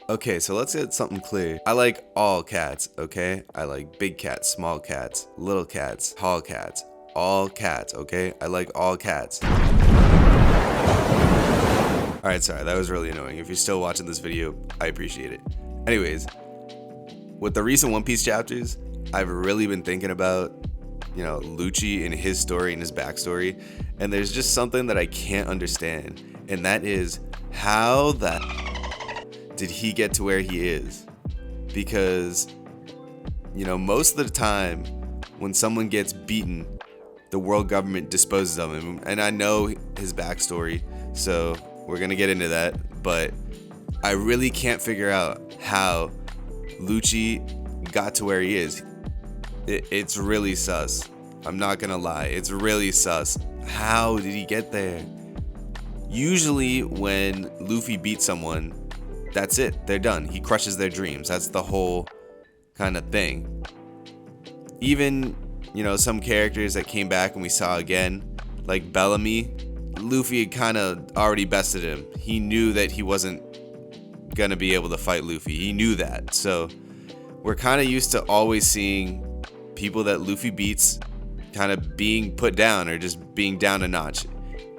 Okay, so let's get something clear. I like all cats, okay? I like big cats, small cats, little cats, tall cats, all cats, okay? I like all cats. Alright, sorry, that was really annoying. If you're still watching this video, I appreciate it. Anyways, with the recent One Piece chapters, I've really been thinking about, Lucci and his story and his backstory, and there's just something that I can't understand, and that is how did he get to where he is? Because, most of the time when someone gets beaten, the world government disposes of him. And I know his backstory, so we're going to get into that. But I really can't figure out how Lucci got to where he is. It's really sus. I'm not going to lie. It's really sus. How did he get there? Usually when Luffy beats someone, that's it. They're done. He crushes their dreams. That's the whole kind of thing. Even, some characters that came back and we saw again, like Bellamy, Luffy had kind of already bested him. He knew that he wasn't going to be able to fight Luffy. He knew that. So we're kind of used to always seeing people that Luffy beats kind of being put down or just being down a notch.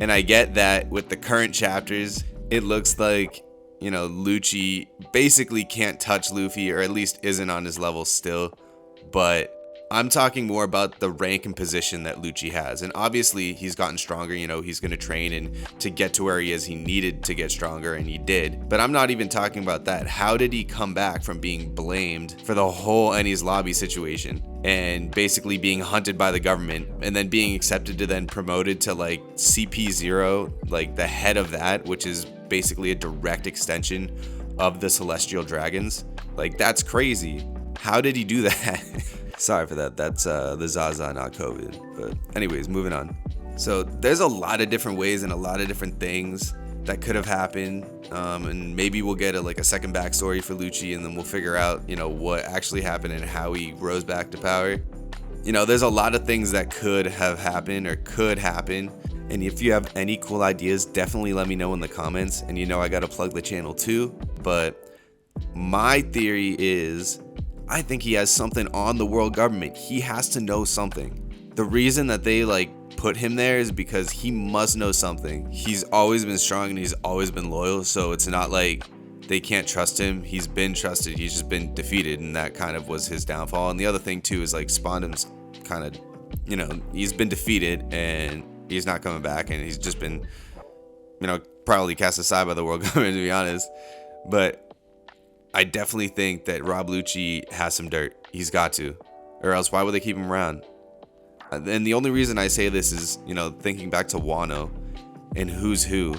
And I get that with the current chapters, it looks like Lucci basically can't touch Luffy, or at least isn't on his level still. But I'm talking more about the rank and position that Lucci has. And obviously he's gotten stronger, he's going to train, and to get to where he is, he needed to get stronger, and he did. But I'm not even talking about that. How did he come back from being blamed for the whole Enies Lobby situation and basically being hunted by the government, and then being accepted to then promoted to like CP0, like the head of that, which is basically a direct extension of the Celestial Dragons? Like, that's crazy. How did he do that? Sorry for that. That's the Zaza, not COVID. But anyways, moving on. So there's a lot of different ways and a lot of different things that could have happened. And maybe we'll get a second backstory for Lucci, and then we'll figure out, what actually happened and how he rose back to power. There's a lot of things that could have happened or could happen. And if you have any cool ideas, definitely let me know in the comments. And I gotta plug the channel too. But my theory is, I think he has something on the world government. He has to know something. The reason that they put him there is because he must know something. He's always been strong and he's always been loyal, so it's not like they can't trust him. He's been trusted. He's just been defeated, and that kind of was his downfall. And the other thing too is Spondum's kind of, he's been defeated and he's not coming back, and he's just been, probably cast aside by the world government, to be honest. But I definitely think that Rob Lucci has some dirt. He's got to, or else why would they keep him around? And the only reason I say this is, thinking back to Wano and Who's Who,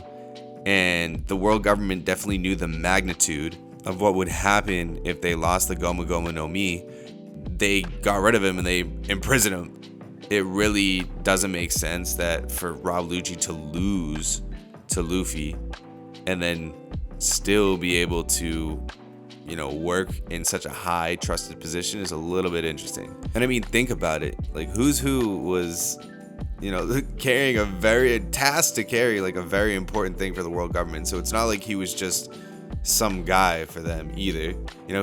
and the world government definitely knew the magnitude of what would happen if they lost the Gomu Gomu no Mi. They got rid of him and they imprisoned him. It really doesn't make sense that for Rob Lucci to lose to Luffy and then still be able to work in such a high trusted position is a little bit interesting. And I mean, think about it. Who's Who was, carrying a task to carry a very important thing for the world government. So it's not like he was just some guy for them either.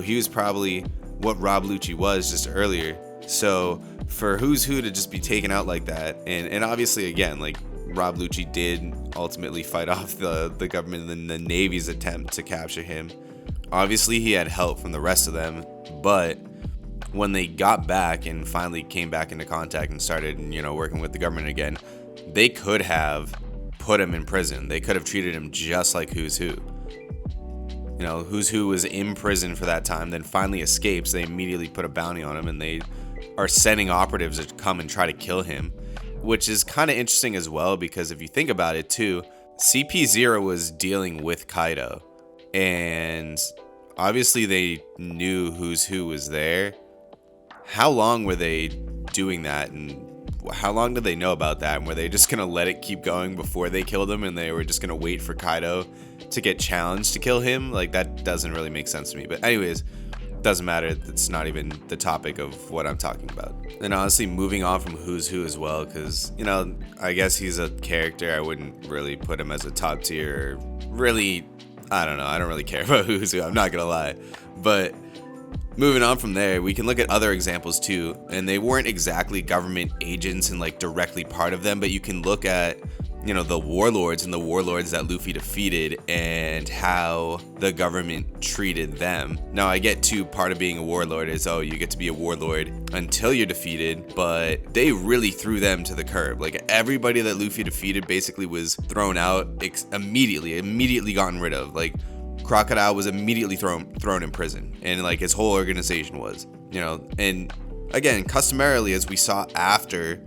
He was probably what Rob Lucci was just earlier. So for Who's Who to just be taken out like that, and obviously again, Rob Lucci did ultimately fight off the government and the Navy's attempt to capture him. Obviously, he had help from the rest of them, but when they got back and finally came back into contact and started, working with the government again, they could have put him in prison. They could have treated him just like Who's Who. Who's Who was in prison for that time, then finally escapes. They immediately put a bounty on him, and they are sending operatives to come and try to kill him, which is kind of interesting as well, because if you think about it too, CP0 was dealing with Kaido, and obviously they knew Who's Who was there. How long were they doing that, and how long did they know about that? And were they just gonna let it keep going before they killed him, and they were just gonna wait for Kaido to get challenged to kill him? That doesn't really make sense to me. But anyways, doesn't matter. It's not even the topic of what I'm talking about. And honestly, moving on from Who's Who as well, because I guess he's a character. I wouldn't really put him as a top tier. Really, I don't know. I don't really care about who's who. I'm not gonna lie. But moving on from there, we can look at other examples too, and they weren't exactly government agents and like directly part of them, but you can look at, you know, the warlords and the warlords that Luffy defeated and how the government treated them. Now, I get too, part of being a warlord is, oh, you get to be a warlord until you're defeated, but they really threw them to the curb. Like, everybody that Luffy defeated basically was thrown out immediately gotten rid of. Like, Crocodile was immediately thrown in prison, and like his whole organization was, you know. And again, customarily, as we saw after,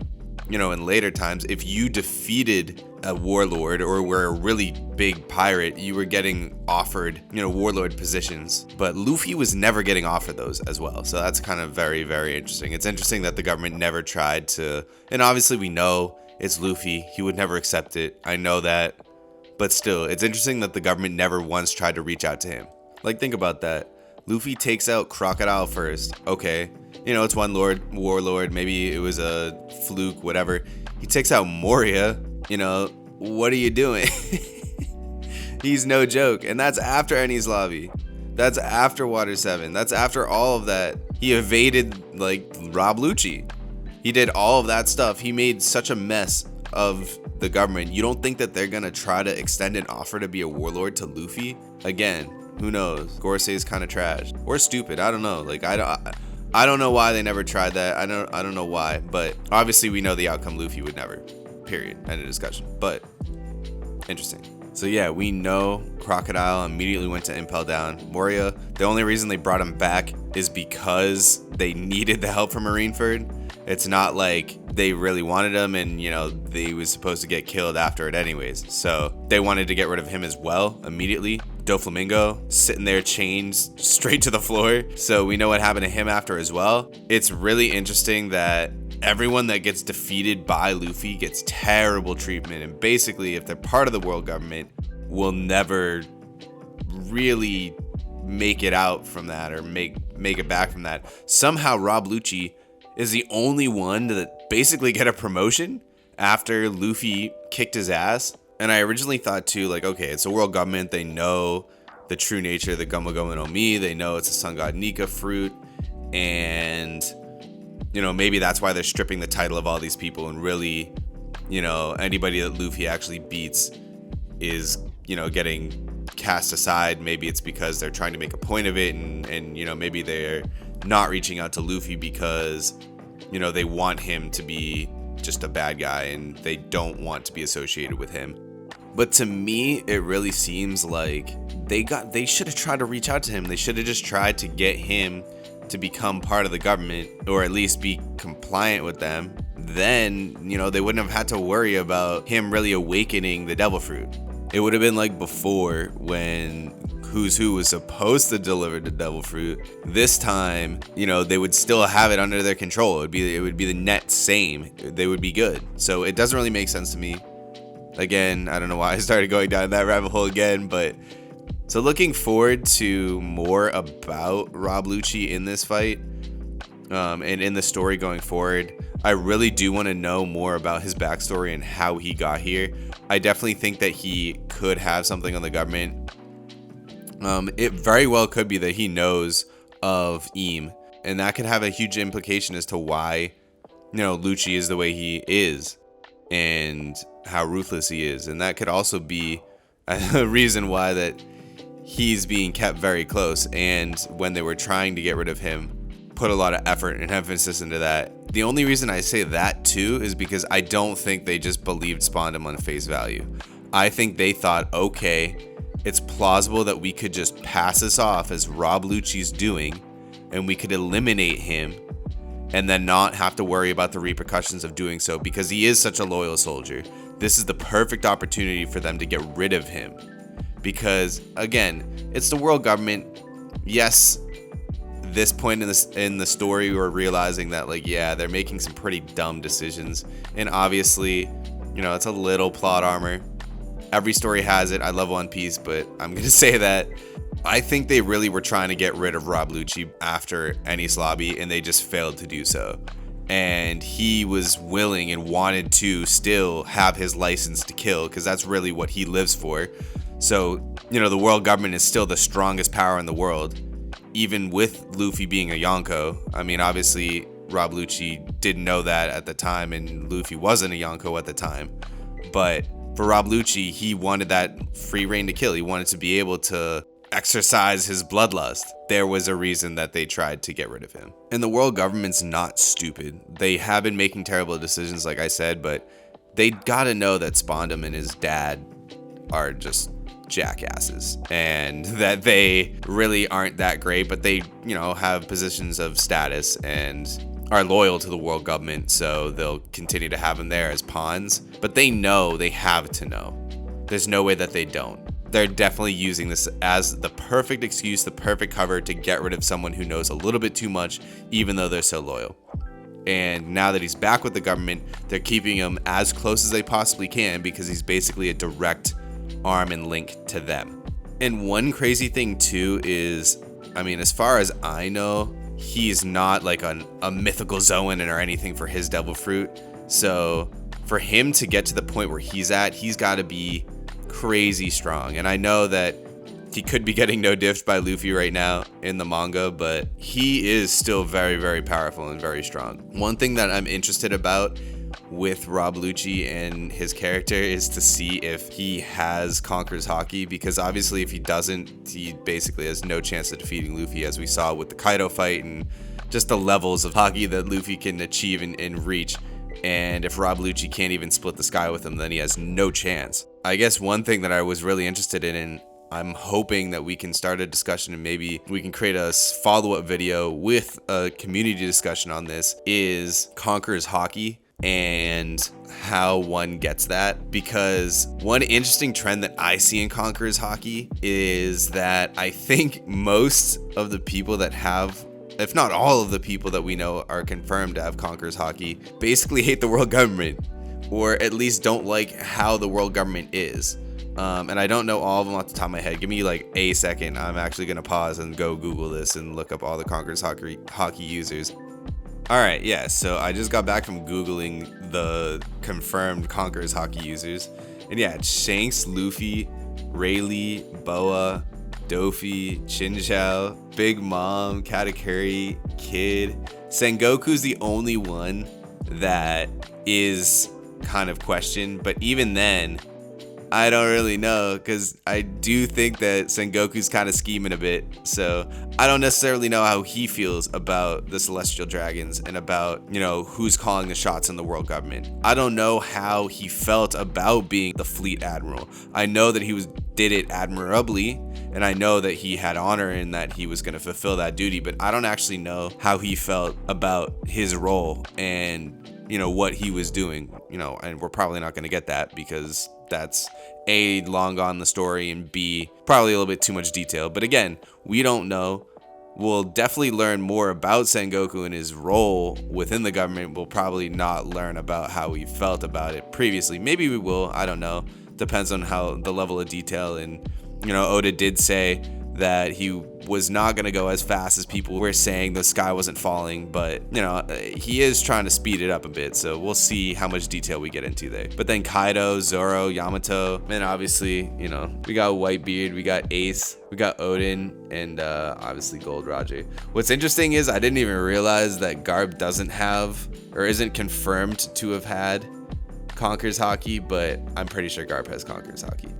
you know, in later times, if you defeated a warlord or were a really big pirate, you were getting offered, you know, warlord positions. But Luffy was never getting offered those as well. So that's kind of very, very interesting. It's interesting that the government never tried to, and obviously we know it's Luffy. He would never accept it. I know that. But still, it's interesting that the government never once tried to reach out to him. Like, think about that. Luffy takes out Crocodile first. Okay, you know, it's one warlord. Maybe it was a fluke, whatever. He takes out Moria. You know, what are you doing? He's no joke. And that's after Enies Lobby. That's after Water 7. That's after all of that. He evaded, like, Rob Lucci. He did all of that stuff. He made such a mess of the government. You don't think that they're gonna try to extend an offer to be a warlord to Luffy? Again, who knows? Gorosei is kind of trash or stupid. I don't know. Like, I don't know why they never tried that. I don't know why, but obviously we know the outcome. Luffy would never. Period. End of discussion. But interesting. So yeah, we know Crocodile immediately went to Impel Down. Moria, the only reason they brought him back is because they needed the help from Marineford. It's not like they really wanted him, and, you know, they was supposed to get killed after it anyways. So they wanted to get rid of him as well immediately. Doflamingo sitting there chained straight to the floor. So we know what happened to him after as well. It's really interesting that everyone that gets defeated by Luffy gets terrible treatment. And basically, if they're part of the world government, will never really make it out from that or make it back from that. Somehow Rob Lucci is the only one to basically get a promotion after Luffy kicked his ass. And I originally thought too, like, okay, it's a world government. They know the true nature of the Gomu Gomu no Mi. They know it's a Sun God Nika fruit. And, you know, maybe that's why they're stripping the title of all these people. And really, you know, anybody that Luffy actually beats is, you know, getting cast aside. Maybe it's because they're trying to make a point of it. And you know, maybe they're not reaching out to Luffy because, you know, they want him to be just a bad guy and they don't want to be associated with him. But to me, it really seems like they should have tried to reach out to him. They should have just tried to get him to become part of the government, or at least be compliant with them. Then, you know, they wouldn't have had to worry about him really awakening the devil fruit. It would have been like before, when Who's Who was supposed to deliver the devil fruit. This time, you know, they would still have it under their control. It would be the net same. They would be good. So it doesn't really make sense to me. Again, I don't know why I started going down that rabbit hole again, but so looking forward to more about Rob Lucci in this fight, and in the story going forward. I really do want to know more about his backstory and how he got here. I definitely think that he could have something on the government. It very well could be that he knows of Eam, and that could have a huge implication as to why, you know, Lucci is the way he is and how ruthless he is. And that could also be a reason why that he's being kept very close, and when they were trying to get rid of him, put a lot of effort and emphasis into that. The only reason I say that too is because I don't think they just believed spawned him on face value. I think they thought, okay, it's plausible that we could just pass this off as Rob Lucci's doing, and we could eliminate him and then not have to worry about the repercussions of doing so, because he is such a loyal soldier. This is the perfect opportunity for them to get rid of him, because again, it's the world government. Yes, this point in the story, we're realizing that, like, yeah, they're making some pretty dumb decisions, and obviously, you know, it's a little plot armor. Every story has it. I love One Piece, but I'm gonna say that I think they really were trying to get rid of Rob Lucci after Enies Lobby, and they just failed to do so. And he was willing and wanted to still have his license to kill, because that's really what he lives for. So, the world government is still the strongest power in the world, even with Luffy being a Yonko. I mean, obviously, Rob Lucci didn't know that at the time, and Luffy wasn't a Yonko at the time. But for Rob Lucci, he wanted that free reign to kill. He wanted to be able to exercise his bloodlust. There was a reason that they tried to get rid of him. And the world government's not stupid. They have been making terrible decisions, like I said, but they gotta know that Spondam and his dad are just jackasses, and that they really aren't that great, but they, have positions of status and are loyal to the world government, so they'll continue to have them there as pawns. But they know, they have to know. There's no way that they don't. They're definitely using this as the perfect excuse, the perfect cover to get rid of someone who knows a little bit too much, even though they're so loyal. And now that he's back with the government, they're keeping him as close as they possibly can, because he's basically a direct arm and link to them. And one crazy thing too is, as far as I know, he's not like a mythical Zoan or anything for his devil fruit. So for him to get to the point where he's at, he's got to be crazy strong. And I know that he could be getting no diffed by Luffy right now in the manga, but he is still very, very powerful and very strong. One thing that I'm interested about with Rob Lucci and his character is to see if he has Conqueror's Haki, because obviously if he doesn't, he basically has no chance of defeating Luffy, as we saw with the Kaido fight and just the levels of Haki that Luffy can achieve and reach. And if Rob Lucci can't even split the sky with him, then he has no chance. I guess one thing that I was really interested in, and I'm hoping that we can start a discussion and maybe we can create a follow-up video with a community discussion on this, is Conqueror's Haki and how one gets that. Because one interesting trend that I see in Conqueror's Haki is that I think most of the people that have, if not all of the people that we know are confirmed to have Conqueror's Haki, basically hate the world government, or at least don't like how the world government is. And I don't know all of them off the top of my head. Give me like a second. I'm actually going to pause and go Google this and look up all the Conqueror's Haki users. All right, yeah, so I just got back from Googling the confirmed Conqueror's Haki users. And yeah, it's Shanks, Luffy, Rayleigh, Boa, Dofi, Chinchou, Big Mom, Katakuri, Kid. Sengoku's the only one that is kind of questioned, but even then, I don't really know, because I do think that Sengoku's kind of scheming a bit. So I don't necessarily know how he feels about the Celestial Dragons and about, who's calling the shots in the world government. I don't know how he felt about being the fleet admiral. I know that he did it admirably, and I know that he had honor in that he was going to fulfill that duty, but I don't actually know how he felt about his role and, what he was doing, and we're probably not going to get that, because that's A, long gone in the story, and B, probably a little bit too much detail. But again, we don't know. We'll definitely learn more about Sengoku and his role within the government. We'll probably not learn about how he felt about it previously. Maybe we will, I don't know. Depends on how the level of detail. And Oda did say that he was not going to go as fast as people were saying the sky wasn't falling, but he is trying to speed it up a bit, so we'll see how much detail we get into there. But then Kaido, Zoro, Yamato, and obviously we got Whitebeard, we got Ace, we got Odin, and obviously Gold Roger. What's interesting is I didn't even realize that Garp doesn't have, or isn't confirmed to have had, Conqueror's Haki, but I'm pretty sure Garp has Conqueror's Haki.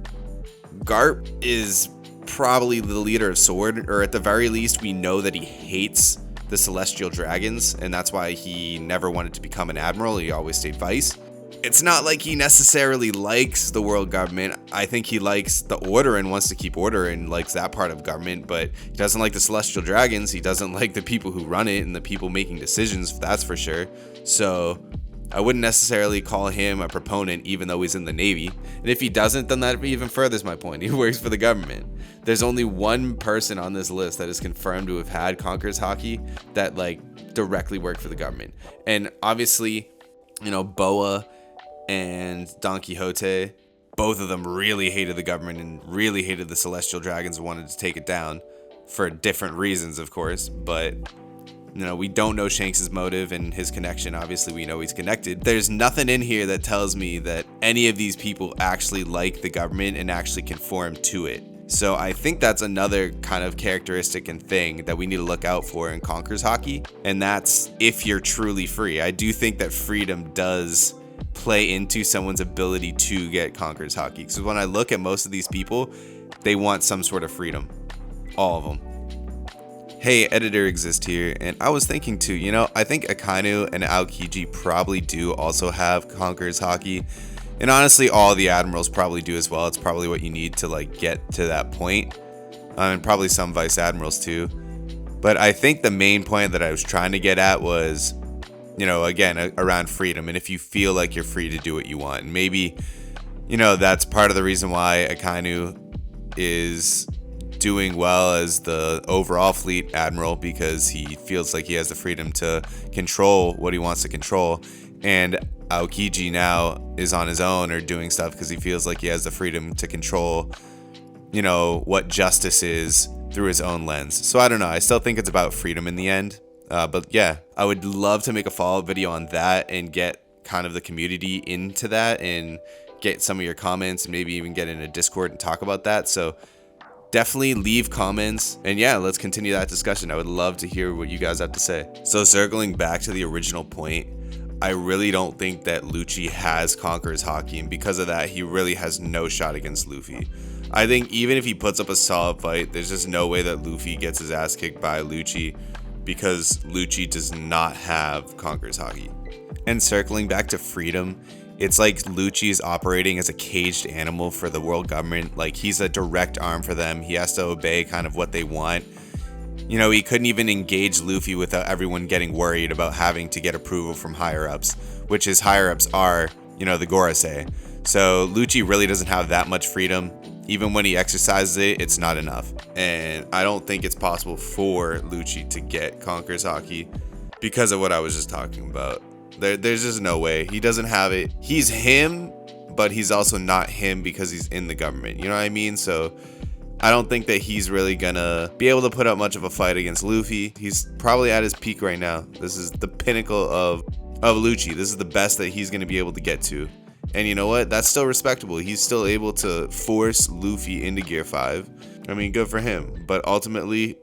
Garp is probably the leader of Sword, or at the very least we know that he hates the Celestial Dragons, and that's why he never wanted to become an admiral. He always stayed vice. It's not like he necessarily likes the world government. I think he likes the order and wants to keep order and likes that part of government, but he doesn't like the Celestial Dragons. He doesn't like the people who run it and the people making decisions, that's for sure. So I wouldn't necessarily call him a proponent, even though he's in the Navy. And if he doesn't, then that even furthers my point. He works for the government. There's only one person on this list that is confirmed to have had Conqueror's Haki that directly worked for the government. And obviously, Boa and Don Quixote, both of them really hated the government and really hated the Celestial Dragons and wanted to take it down for different reasons, of course. But You know, we don't know Shanks' motive and his connection. Obviously, we know he's connected. There's nothing in here that tells me that any of these people actually like the government and actually conform to it. So I think that's another kind of characteristic and thing that we need to look out for in Conqueror's Haki. And that's if you're truly free. I do think that freedom does play into someone's ability to get Conqueror's Haki. Because when I look at most of these people, they want some sort of freedom. All of them. Hey, editor exists here, and I was thinking too, you know, I think Akainu and Aokiji probably do also have Conqueror's Haki, and honestly all the admirals probably do as well. It's probably what you need to like get to that point, and probably some vice admirals too. But I think the main point that I was trying to get at was, you know, again, around freedom, and if you feel like you're free to do what you want. And maybe, you know, that's part of the reason why Akainu is doing well as the overall fleet admiral, because he feels like he has the freedom to control what he wants to control, and Aokiji now is on his own or doing stuff because he feels like he has the freedom to control, you know, what justice is through his own lens. So I don't know, I still think it's about freedom in the end, but yeah, I would love to make a follow-up video on that and get kind of the community into that and get some of your comments and maybe even get in a Discord and talk about that. So definitely leave comments, and yeah, let's continue that discussion. I would love to hear what you guys have to say. So circling back to the original point, I really don't think that Lucci has Conqueror's Haki, and because of that, he really has no shot against Luffy. I think even if he puts up a solid fight, there's just no way that Luffy gets his ass kicked by Lucci, because Lucci does not have Conqueror's Haki. And circling back to freedom, it's like Lucci is operating as a caged animal for the world government. Like, he's a direct arm for them. He has to obey kind of what they want. You know, he couldn't even engage Luffy without everyone getting worried about having to get approval from higher ups, which his higher ups are, you know, the Gorosei. So Lucci really doesn't have that much freedom. Even when he exercises it, it's not enough. And I don't think it's possible for Lucci to get Conqueror's Haki because of what I was just talking about. There's just no way. He doesn't have it. He's him, but he's also not him because he's in the government. You know what I mean? So I don't think that he's really gonna be able to put up much of a fight against Luffy. He's probably at his peak right now. This is the pinnacle of Lucci. This is the best that he's gonna be able to get to. And you know what? That's still respectable. He's still able to force Luffy into Gear 5. I mean, good for him. But ultimately,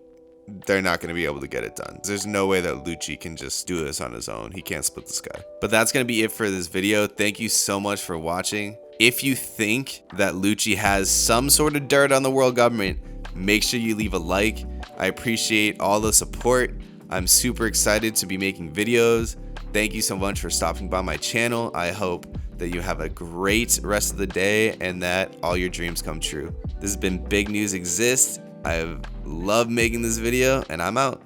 they're not going to be able to get it done. There's no way that Lucci can just do this on his own. He can't split the sky. But that's going to be it for this video. Thank you so much for watching. If you think that Lucci has some sort of dirt on the world government, make sure you leave a like. I appreciate all the support. I'm super excited to be making videos. Thank you so much for stopping by my channel. I hope that you have a great rest of the day and that all your dreams come true. This has been Big News Exists. I love making this video, and I'm out.